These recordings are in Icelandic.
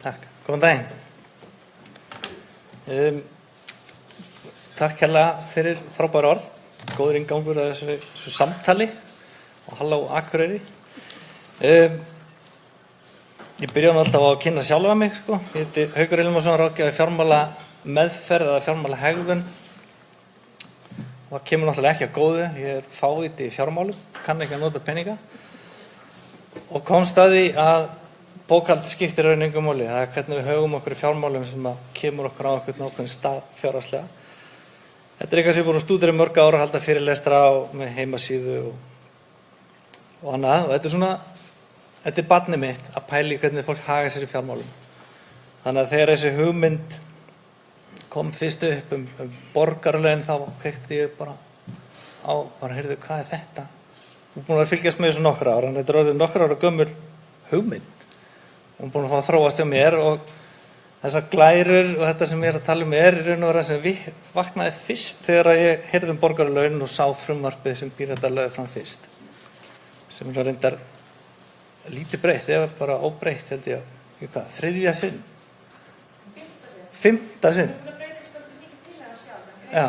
Takk, góðan daginn. Takk hérlega fyrir frábær orð, góður inngangur að þessu samtali og halló Akureyri. Ég byrja alltaf á að kynna sjálfa mig, sko. Ég heiti Haukur Hilmarsson, ráðgjafi fjármálameðferð eða fjármálahegðun. Og það kemur náttúrulega ekki að góðu, ég fáviti í fjármálum, kann ekki að nota peninga og komst að því að bókhald skiptir raun engu máli. Það hvernig við högum okkur í fjármálum sem kemur okkur á okkur nákvæmlega stað fjárhagslega. Þetta eitthvað sem ég búin að stúdera í mörg ára, halda fyrirlestra með heimasíðu og annað. Og þetta barnið mitt að pæla í hvernig fólk haga sér í fjármálum. Þannig að þegar þessi hugmynd kom fyrst upp borgaralaun, þá kveikti ég bara heyrðu, hvað þetta? Ég er búin að fylgjast með þessu nokkra ára, en þetta er orðið nokkra ára gömul hugmynd. Hún er búin að fá að þróast hjá mér og þessar glærur og þetta sem ég er að tala í raun og vera sem vaknaði fyrst þegar ég heyrði borgaralaun og sá frumvarpið sem Píratar lögðu fram fyrst. Sem er reyndar lítið breytt, eða bara óbreytt, held ég, þriðja sinn. Fimmta sinn. Já,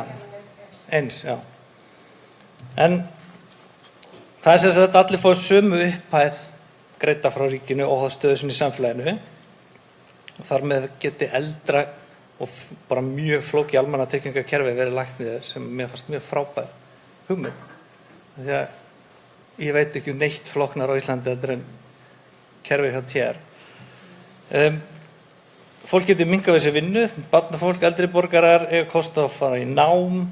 eins, já. En það sem sagt allir fá sömu upphæð greidda frá ríkinu og það stöðu sinni í samfélaginu og þar með geti eldra og bara mjög flókið almannatryggingakerfi verið lagt niður sem mér fannst mjög frábær hugmynd. Því að ég veit ekki neitt flóknar á Íslandi en kerfi hjá TR. Fólk getur minnkað við sér vinnu, barnafólk, eldri borgarar eiga kost á að fara í nám,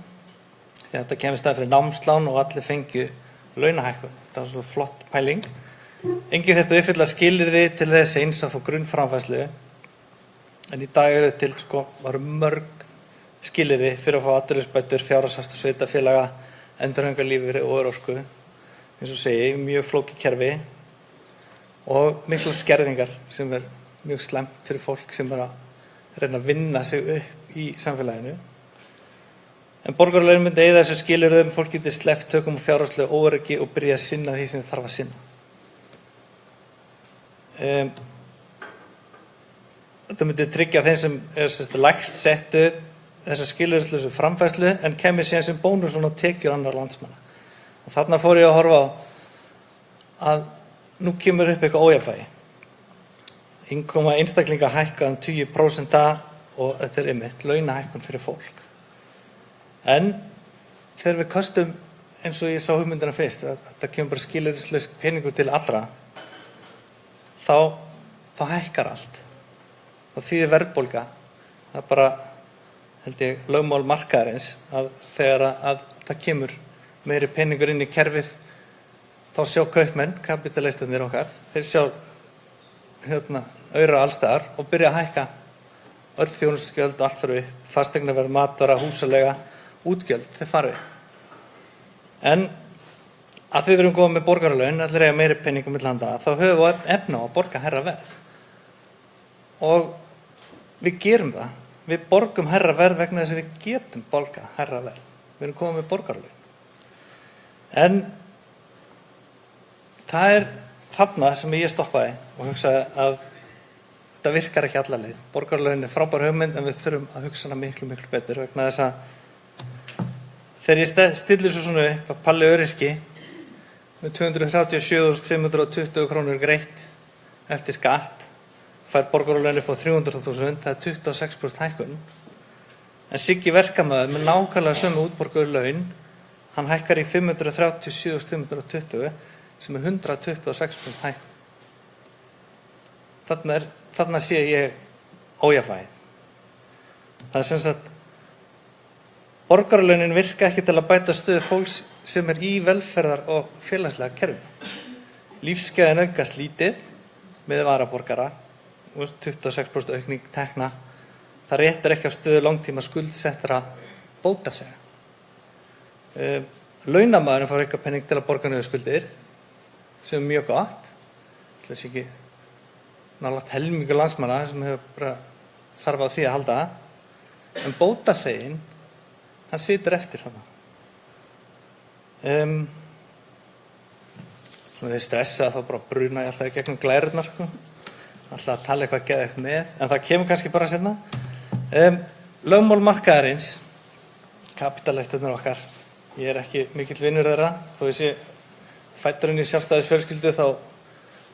því að þetta kemur í staðinn fyrir námslán og allir fengju launahækkun. Það var svo flott pæling. Enginn þurfti að uppfylla skilyrði til þess eins að fá grunnframfærslu, en í dag eru til varu mörg skilyrði fyrir að fá atvinnuleysisbætur, fjárhagsaðstoð sveitarfélaga, endurhæfingarlífeyri og örorku. Eins og segi, mjög flókið kerfi og miklar skerðingar sem er mjög slæmt fyrir fólk sem er að reyna að vinna sig upp í samfélaginu. En borgaralaun myndi eyða þessu skilyrðum, fólk getur sleppt tökum á fjárhagslegu óöryggi og byrja að sinna því sem þarf að sinna. Þetta myndi tryggja þeim sem er lægst settu þessa skilyrðislausu framfærslu en kemur síðan sem bónus á tekjur annarra landsmanna. Og þarna fór ég að horfa á að nú kemur upp eitthvað ójafnvægi. Innkoma einstaklinga hækka 20% og þetta er einmitt launahækkun fyrir fólk. En þegar við kostum, eins og ég sá hugmyndina fyrst, að þetta kemur bara skilyrðislaus peningur til allra, þá hækkar allt. Það þýðir verðbólga. Það er bara, held ég, lögmál markaðarins að þegar að það kemur meiri peningur inn í kerfið, þá sjá kaupmenn, kapitalistarnir okkar, þeir sjá aura allstaðar og byrja að hækka öll þjónustugjöld og allt fyrir upp, fasteignaverð, matvara, húsaleiga, útgjöld, þeir fara upp. En að við erum komið með borgaralaun, allir eiga meiri peningum milli handa, þá höfum við efni á að borga hærra verð. Og við gerum það. Við borgum hærra verð vegna þess að við getum borgað hærra verð. Við erum komið með borgaralaun. En það er þarna sem ég stoppaði og hugsaði að þetta virkar ekki alla leið. Borgaralaun er frábær hugmynd en við þurfum að hugsa hana miklu betur vegna þess að þegar ég stillir svo svona upp að Palli öryrki með 237.520 krónur greitt eftir skatt fær borgaralaun upp á 300.000, það er 26% hækkun. En Siggi verkamaður með nákvæmlega sömu útborguðu laun, hann hækkar í 537.520 sem er 126% hækkun. Þarna sé ég ójafnvægi. Það er sem sagt borgaralaunin virka ekki til að bæta stöðu fólks sem er í velferðar- og félagslega kerfinu. Lífsgæðin aukast lítið með varaborgara, 26% aukning tekna. Það réttir ekki á stöðu langtíma skuldsettra bótaþega. Launamaðurinn fær eitthvað penning til að borga niður skuldir, sem er mjög gott. Það er ekki nálægt helmingur landsmanna sem hefur bara þarf á því að halda. En bótaþeginn, hann situr eftir þarna. Þeir stressa þá bara bruna ég alltaf í gegnum glærurnar. alltaf að tala eitthvað geðveikt með, en það kemur kannski bara seinna. Lögmál markaðarins, kapítalistarnir okkar. Ég er ekki mikill vinur þeirra, þó ég sé fæddur inn í sjálfstæðisfjölskyldu þá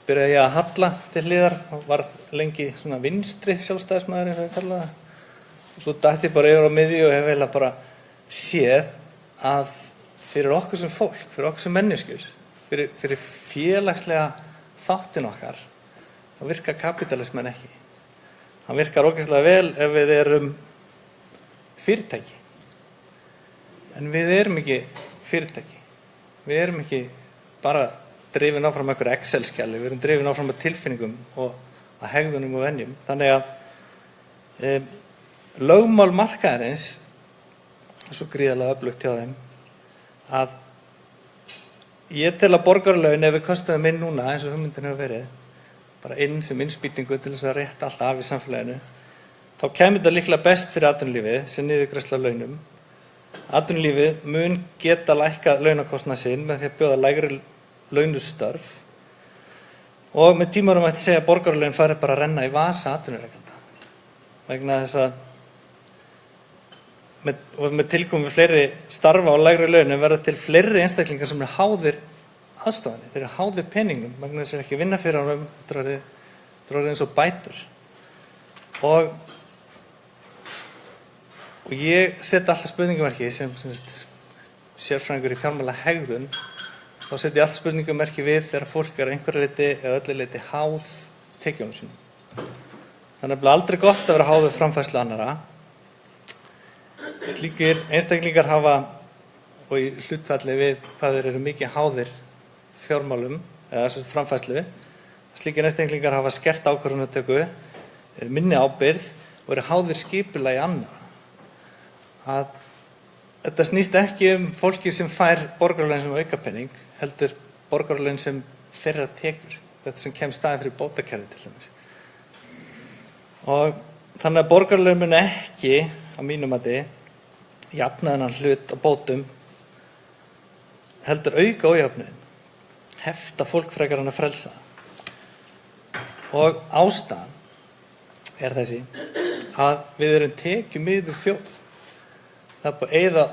byrjaði ég að halla til hliðar og varð lengi svona vinstri sjálfstæðismaður eins og ég kalla það. Og svo datt ég bara yfir á miðju og hef eiginlega bara séð að fyrir okkur sem fólk, fyrir okkur sem manneskjur, fyrir félagslega þáttin okkar, þá virkar kapítalismen ekki. Hann virkar ógeðslega vel ef við erum fyrirtæki. En við erum ekki fyrirtæki. Við erum ekki bara drifin áfram með einhverju Excel-skjali, við erum drifin áfram með tilfinningum og að hegðunum og venjum. Þannig að lögmál markaðarins er svo gríðarlega öflugt hjá þeim að ég tel að borgaralaun, ef við köstum inn núna eins og hugmyndin hefur verið, bara inn sem innspýtingu til þess að rétta allt af í samfélaginu, þá kemur þetta líklega best fyrir atvinnulífið sem niðurgreiðsla á launum. Atvinnulífið mun geta lækkað launakostnað sinn með því að bjóða lægri launustörf og með tímanum mætti segja að borgaralaun fari bara að renna í vasa atvinnurekenda. Vegna þess að með tilkomu fleiri starfa á lægri launum verða til fleiri einstaklingar sem eru háðir aðstoðinni, þeir eru háðir peningum, vegna þess að þeir ekki vinna fyrir ánum, þetta er orðið eins og bætur. Og ég set alltaf spurningamerki sem sérfræðingur í fjármálahegðun, þá set ég alltaf spurningamerki við þegar fólk er einhverju leyti eða öllu leyti háð tekjunum sínum. Það er nefnilega aldrei gott að vera háður framfærslu annarra. Slíkir einstaklingar hafa, og í hlutfalli við hvað þeir eru mikið háðir fjármálum eða framfærslu, slíkir einstaklingar hafa skert ákvörðunartöku, minni ábyrgð og eru háðir skipulagi annarra. Að þetta snýst ekki fólki sem fær borgaralaun sem aukapenning, heldur borgaralaun sem þeirra tekjur, þetta sem kemur staðinn fyrir bótakerfi til dæmis. Og þannig að borgaralaun mun ekki, á mínum mati, jafna þennan hlut á bótum, heldur auka ójöfnuðinn, hefta fólk frekar en að frelsa það. Og ástæðan er þessi að við erum tekjumiðuð þjóð. Það er búið að eyða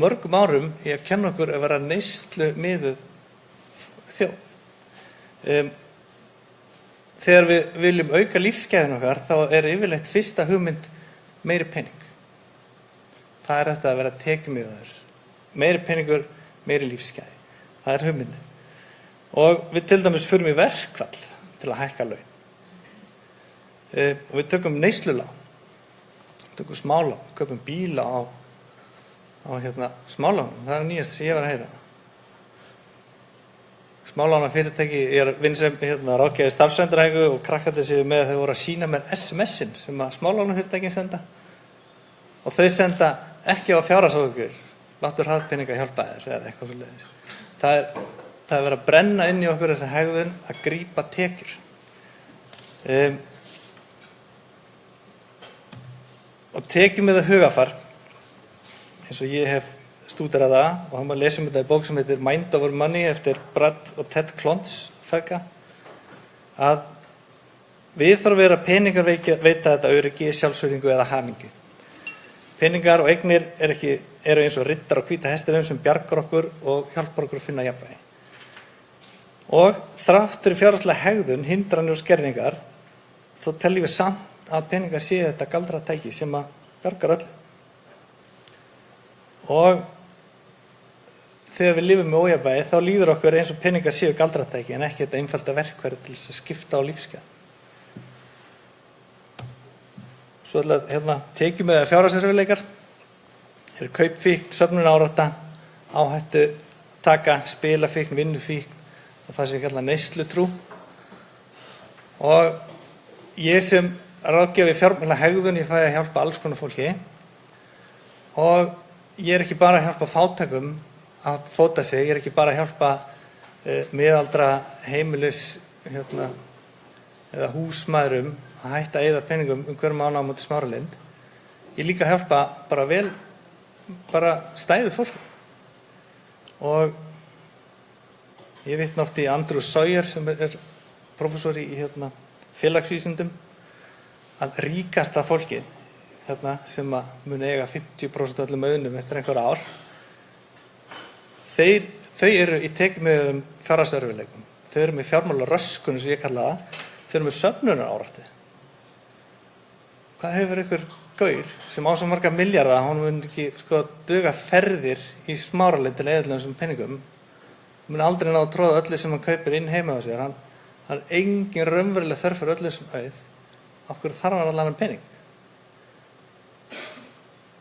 mörgum árum í að kenna okkur að vera neyslumiðuð þjóð. Þegar við viljum auka lífsgæðin okkar, þá er yfirleitt fyrsta hugmynd meiri pening. Það er þetta að vera tekjumiðaður. Meiri peningur, meiri lífsgæði. Það er hugmyndin. Og við til dæmis förum í verkfall til að hækka laun. Og við tökum neyslulán, tökum smálán, köpum bíla á smálánum. Það er nýjast sem ég var að heyra. Smálánafyrirtæki, ég vinn sem ráðgjafi starfsendurhæfingu og krakkarnir séu með að þau voru að sýna mér SMS-in sem að smálánafyrirtækin senda. Og þau senda ekki á fjárhagsáhyggjur, láttu hraðpeninga hjálpa þér eða eitthvað svoleiðis. Það er verið að brenna inn í okkur þessa hegðun að grípa tekjur. Og tekjum við það hugafar, eins og ég hef stúderað það, og hann var að lesa þetta í bók sem heitir Mind Over Money eftir Brad og Ted Klontz feðga, að við þarfum að vera peningar veita þetta öryggi, sjálfsvirðingu eða hamingju. Peningar og eignir eru eins og riddar á hvíta hestinum sem bjargar okkur og hjálpar okkur að finna jafnvægi. Og þrátt fyrir fjárhagslega hegðun, hindranir og skerðingar, þá teljum við samt að peningar séu þetta galdratæki sem að bjargar öllu. Og þegar við lifum með ójafnvægi, þá líður okkur eins og peningar séu galdratæki en ekki þetta einfalda verkfæri til þess að skipta á lífsgæðum. Svo tekjum við fjárhagserfiðleikar, eru kaupfíkn, söfnunarárátta, áhættu taka, spilafíkn, vinnufíkn og það sem kallað neyslutrú. Og ég sem ráðgjafi fjármálahegðun, ég fæ að hjálpa alls konar fólki og ég er ekki bara að hjálpa fátækum að fóta sig, ég er ekki bara að hjálpa miðaldra heimilis eða húsmæðrum að hætta að eyða peningum hverjum mánuð á móti Smáralind. Ég líka að hjálpa bara stæðu fólki. Og ég vitna oft í Andrew Sawyer sem er prófessor í félagsvísindum að ríkasta fólkið hérna, sem mun eiga 50% öllum auðnum eftir einhver ár, þau eru í tekjumiðuðum fjárhagsörðugleikum. Þau eru með fjármálaröskun, sem ég kalla það. Þau eru með söfnunaráráttu. Hvað hefur einhver gaur sem á svo marga milljarða, hann mun ekki duga ferðir í Smáralind til að eyða þessum peningum, mun aldrei ná að tróða öllu sem hann kaupir inn heima á sér. Hann engin raunveruleg þörf fyrir öllu sem auð. Af hverju þarf hann allan pening?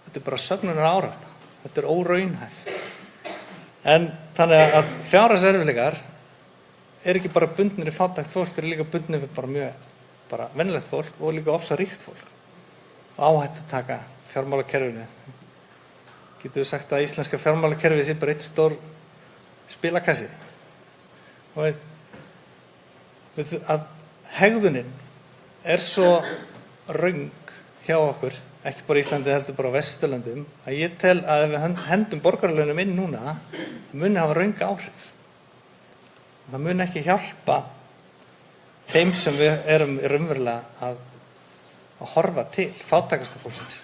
Þetta bara söfnunarárátta. Þetta óraunhæft. En þannig að fjárhagserfiðleikar ekki bara bundnir í fátækt fólk, líka bundnir við bara mjög venjulegt fólk og líka ofsa ríkt fólk. Áhættataka fjármálakerfinu. Getum við sagt að íslenska fjármálakerfið sé bara eitt stór spilakassi. Og að hegðunin svo röng hjá okkur, ekki bara í Íslandi heldur bara á Vesturlöndum, að ég tel að ef við hendum borgaralaunum inn núna, það muni hafa röng áhrif. Það muni ekki hjálpa þeim sem við erum raunverulega að horfa til, fátækasta fólksins.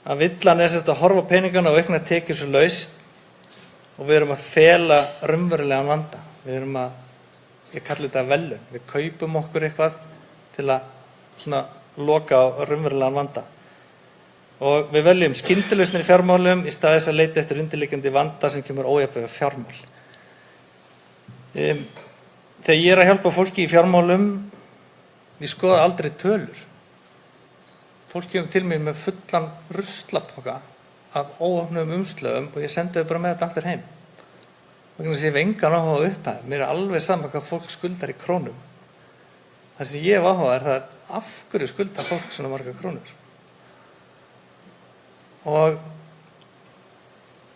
Að villan að horfa á peningana og aukna tekjur svo laust og við erum að fela raunverulegan vanda. Við erum ég kalli þetta velun. Við kaupum okkur eitthvað til að loka á raunverulegan vanda. Og við veljum skyndilausnir í fjármálum í stað þess að leita eftir undirliggjandi vanda sem kemur ójafnvægi fjármál. Þegar ég að hjálpa fólki í fjármálum, ég skoða aldrei tölur. Fólk kemur til mig með fullan ruslapoka af óopnuðum umslögum og ég sendi þau bara með þetta aftur heim. Vegna þess að ég hef engan áhuga á upphæð. Mér alveg sama hvað fólk skuldar í krónum. Það sem ég hef áhuga það af hverju skuldar fólk svona margar krónur. Og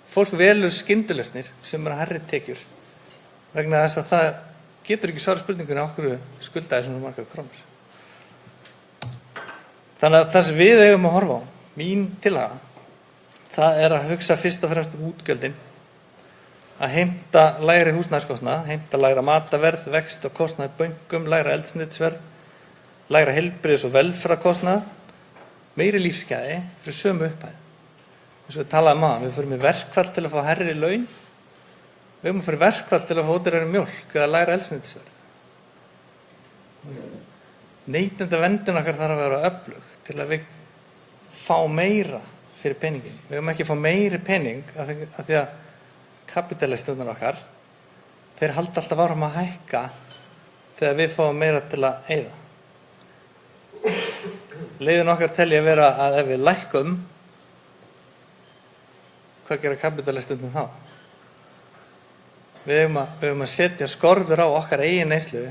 fólk velur skyndilausnir sem hærri tekjur vegna þess að það getur ekki svara spurningunni af hverju skuldaði svona margar krónur. Þannig að það sem við eigum að horfa á, mín tillaga, það að hugsa fyrst og fremst útgjöldin, að heimta lægri húsnæðiskostnað, heimta lægra matarverð, vext og kostnað í bönkum, lægra eldsneytisverð, lægra heilbrigðis- og velferðarkostnað, meiri lífsgæði fyrir sömu upphæð. Eins og við talaðum við förum í verkfall til að fá hærri laun, við erum að fara í verkfall til að fá ódýrari mjólk eða lægra eldsneytisverð. Neytendaverndin okkar þarf að vera öflug til að við fá meira fyrir peningin. Við erum ekki að fá meiri pening af því að kapítalistarnir okkar, þeir halda alltaf áfram að hækka þegar við fáum meira til að eyða. Leiðin okkar telja að vera að ef við lækkum, hvað gera kapítalistarnir þá? Við eigum að setja skorður á okkar eigin neyslu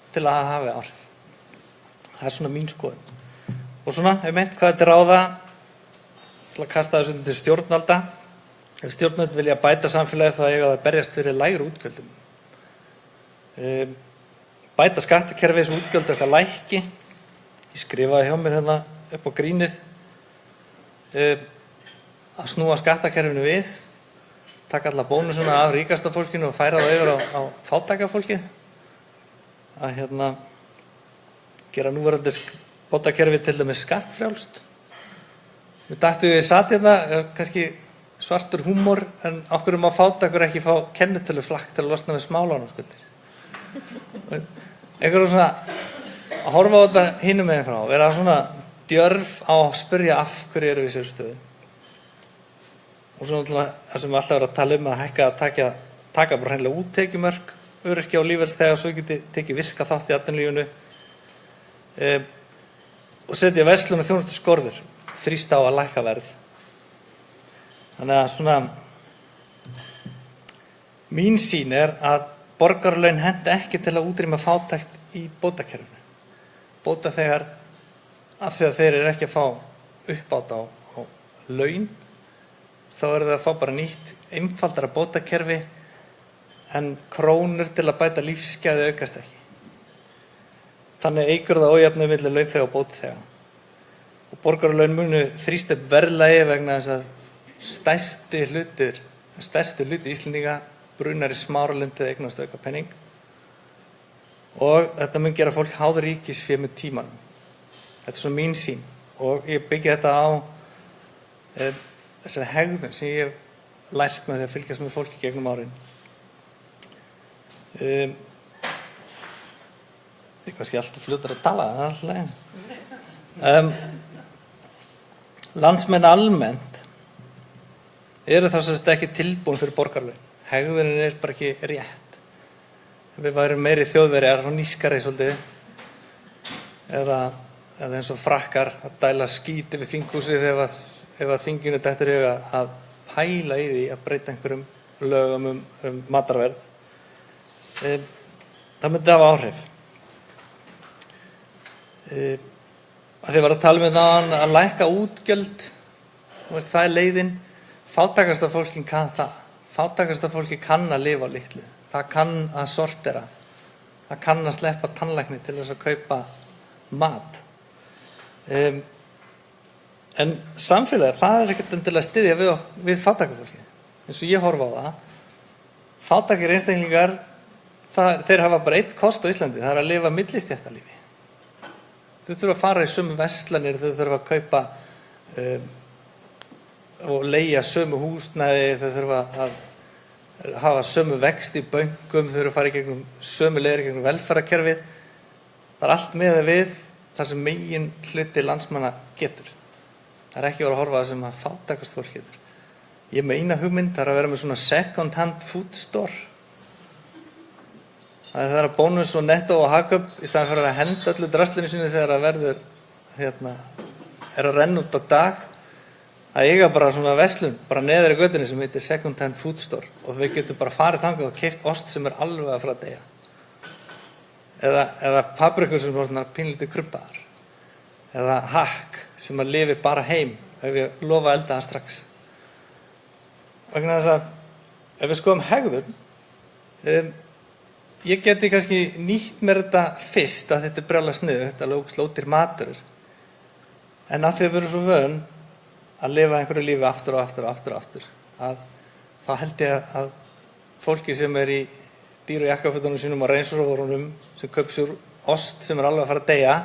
til að það hafi áhrif. Það er svona mín skoðun. Og svona, hvað er til ráða til að kasta þessu til stjórnvalda? Ef stjórnvöld vilja bæta samfélagið þá eiga það að berjast fyrir lægri útgjöldum. Bæta skattakerfið sem útgjöld eitthvað lækki. Ég skrifaði hjá mér hérna upp á grínið. Að snúa skattakerfinu við, taka alla bónusuna af ríkasta fólkinu og færa það yfir á fátæka fólkið. Að gera núverandi bótakerfi til dæmis skattfrjálst. Við dættum við satt kannski svartur húmor, en okkur má fátækur ekki fá kennitöluflakk til að losna við smálánaskuldir. Einhverjum svona að horfa á þetta hinum megin frá, vera svona djörf á að spyrja af hverju eru við sér stöðu. Og svona það sem við alltaf verðum að tala að taka bara hreinlega út tekjumörk, öryrkja og lífeyris þegar svo geti tekið virka þátt í atvinnulífinu og setja verslun og þjónustu skorður, þrýsta á að lækka verð. Þannig að svona mín sýn að borgaralaun henta ekki til að útrýma fátækt í bótakerfinu. Bótaþegar, af því að þeir eru ekki að fá uppbót á laun, þá eru þeir að fá bara nýtt einfaldara bótakerfi en krónur til að bæta lífsgæði aukast ekki. Þannig eykur það ójafnvægi milli launþega og bótaþega. Og borgaralaun munu þrýsta upp verðlagi vegna þess að stærsti hluti Íslendinga brunar í Smáralind eða eignast auka penning. og þetta mun gera fólk háð ríkisfé með tímanum. Þetta er svona mín sýn og ég byggi þetta á þessari hegðun sem ég hef lært með því að fylgjast með fólki gegnum árin. Ég er kannski alltaf fljótur að tala, það er alltaf leið. Landsmenn almennt eru þá sem ekki tilbúin fyrir borgaralaun. Hegðunin er bara ekki rétt. Ef við værum meiri þjóðverjar og nískari svolítið, eða eins og frakkar að dæla skít yfir þinghúsið ef að þinginu dettur í hug að pæla í því að breyta einhverjum lögum um matarverð, það myndi hafa áhrif. Að þið var að tala um að lækka útgjöld, það er leiðin. Fátækasta fólki kann það. Fátækasta fólki kann að lifa á litlu. Það kann að sortera. Það kann að sleppa tannlækni til þess að kaupa mat. En samfélagið, það er ekkert endilega að styðja við fátækafólki. Eins og ég horfa á það. Fátækir einstaklingar, þeir hafa bara einn kost á Íslandi, það er að lifa millistéttarlífi. Þau þurfa að fara í sömu verslanir, þau þurfa að kaupa og leigja sömu húsnæði, þau þurfa að hafa sömu vexti í bönkum, þau þurfa að fara í gegnum sömu leiðir gegnum velferðarkerfið. Það er allt með við þar sem megin hluti landsmanna getur. Það er ekki verið að horfa það sem að fátækast fólk getur. Ég með eina hugmynd, það er að vera með svona second hand food store. Það er að Bónus og Netto og Hagkaup í staðan fyrir að henda öllu draslinu sínu þegar það verður er að renna út á dag, að eiga bara svona verslun bara neðar í götunni sem heitir second hand food store og við getum bara farið þangað og keypt ost sem er alveg að fara að deyja. Eða paprikur sem er pínlítið krubbaðar. Eða hakk sem að lifi bara heim ef ég lofa að elda það strax. Vegna þess að ef við skoðum hegðun, ég geti kannski nýtt mér þetta fyrst að þetta er brjálæðislega sniðugt, þetta er ógeðslega matur. En að því að við erum svo vön að lifa einhverju lífi aftur og aftur, að þá held ég að fólki sem er í dýru jakkafötunum sínum og reynsrófurunum sem kaup sér ost sem er alveg að fara að deyja,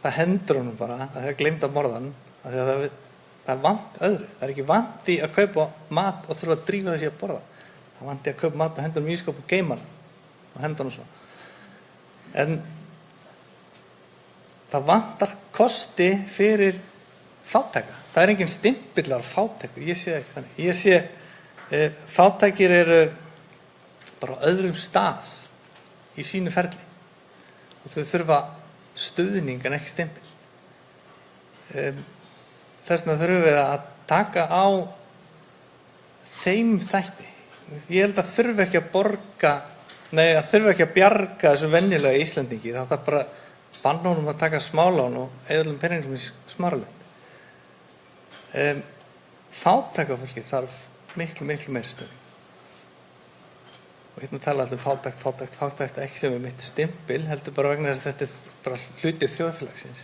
það hendur honum bara að það er gleymd að borðan, af því að það er vant öðru. Það er ekki vant því að kaupa mat og þurfa að drífa þessi að borða. Það er vant því að kaupa mat og hendur honum í ískáp og geima hann og hendur honum svo. En það vantar kosti fyrir fátæka. Það er engin stimpillar fátækur, ég sé ekki þannig. Ég sé fátækir eru bara á öðrum stað í sínu ferli og þau þurfa stuðning en ekki stimpil. Þess vegna þurfum við að taka á þeim þætti. Ég held að þurfi ekki að bjarga þessu venjulega Íslendingi, það þarf bara banna honum að taka smálán og eyða öllum peningum í smáralönd. Fátækafólki þarf miklu meiri stuðning. Og hérna tala allir fátækt ekki sem er mitt stimpil, heldur bara vegna þess að þetta er bara hluti þjóðfélagsins.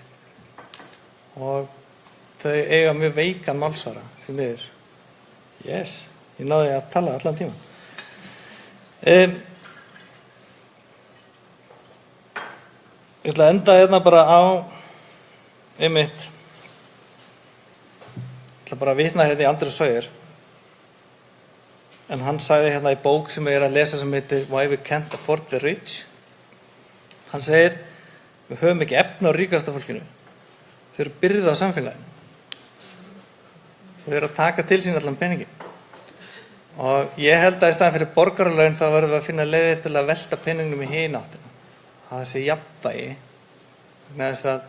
Og þau eiga mjög veikan málsvara því miður. Yes, ég náði að tala allan tíma. Ég ætla að enda hérna bara á einmitt. Ég ætla bara að vitna hérna í Andrew Sawyer. En hann sagði hérna í bók sem ég er að lesa sem heitir Why We Can't Afford the Rich. Hann segir, við höfum ekki efni á ríkasta fólkinu. Þau eru byrðið á samfélaginu. Þau eru að taka til sín allan peningi. Og ég held að í staðan fyrir borgaralaun þá verðum við að finna leiðir til að velta peningnum í hin áttina. Að það sé jafnvægi. Vegna þess að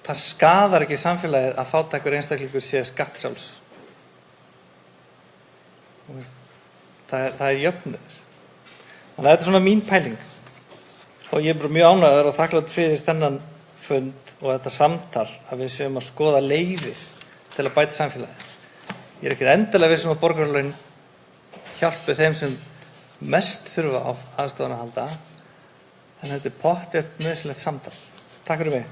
það skaðar ekki samfélagið að fátækur einstaklingur sé skattfrjáls. Það er jöfnuður. Þannig að þetta er svona mín pæling. Og ég er bara mjög ánægður og þakklátur fyrir þennan fund og þetta samtal að við séum að skoða leiðir til að bæta samfélagið. Ég er ekki endilega viss að borgaralaun hjálpi þeim sem mest þurfa á aðstofan að halda, en þetta er pottþétt nauðsynlegt samtal. Takk fyrir mig.